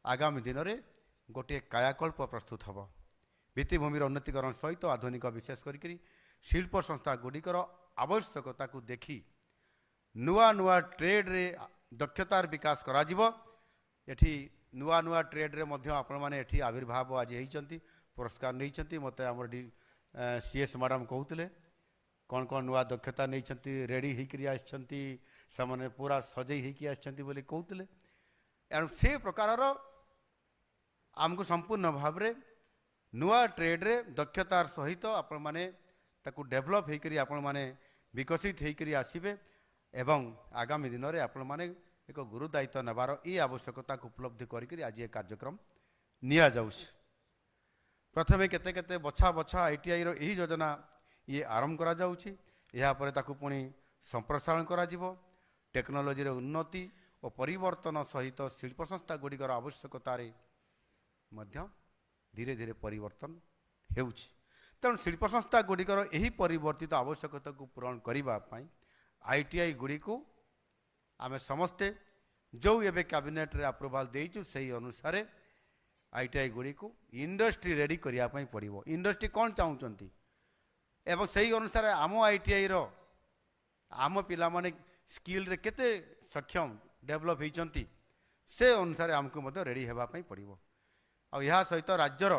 आगामी दिन में गोटे कायाकल्प प्रस्तुत हम भित्तिभूमिर उन्नतीकरण सहित आधुनिक विशेष करी शिल्प संस्था गुड़िकर आवश्यकता को देखी नुआ नुआ ट्रेड रे दक्षतार विकास करा जिवो। एठी नुआ नुआ ट्रेड रे मध्य आपण माने एठी आविर्भाव आज होती पुरस्कार नहीं मत आम सीएस मैडम कहते कौन कौन नुआ दक्षता नहीं रेडी होकर आसने पूरा सजई होकर कहते एणु से प्रकार आमको संपूर्ण भाव में नुआ ट्रेड रे दक्षतार सहित आपण माने ताकू डेभलप होकर आपण माने विकसित होकर आसबे एवं आगामी दिन में आपण माने एक गुरु दायित्व नेबार ये आवश्यकता को उपलब्धि करी आज ये कार्यक्रम निया जाउछ। प्रथमे केते केते बछा बछा आईटीआई रो यही योजना ये आरंभ करा जाउछि। या परे ताकू पुणी संप्रसारण करा जिवो। टेक्नोलोजी रे उन्नति और परिवर्तन सहित शिल्प संस्था गुड़िकर आवश्यकता मध्य धीरे धीरे परिवर्तन हेउछि। तेणु शिल्प संस्था गुड़िकर यही परिवर्तित आवश्यकता को पूरण करने आईटीआई गुड़ी को आमे समस्ते जो एवं कैबिनेट रे अप्रूवाल देइछु सही अनुसार आईटीआई गुड़ी को इंडस्ट्री रेडी करने पड़ो। इंडस्ट्री कौन चाहूँगी एवं सही अनुसार आम आईटीआई रो आम पिला माने स्किल रे केते सक्षम डेभलप होती से अनुसार आमको रेडी होगापी पड़ो। आ सहित राज्यर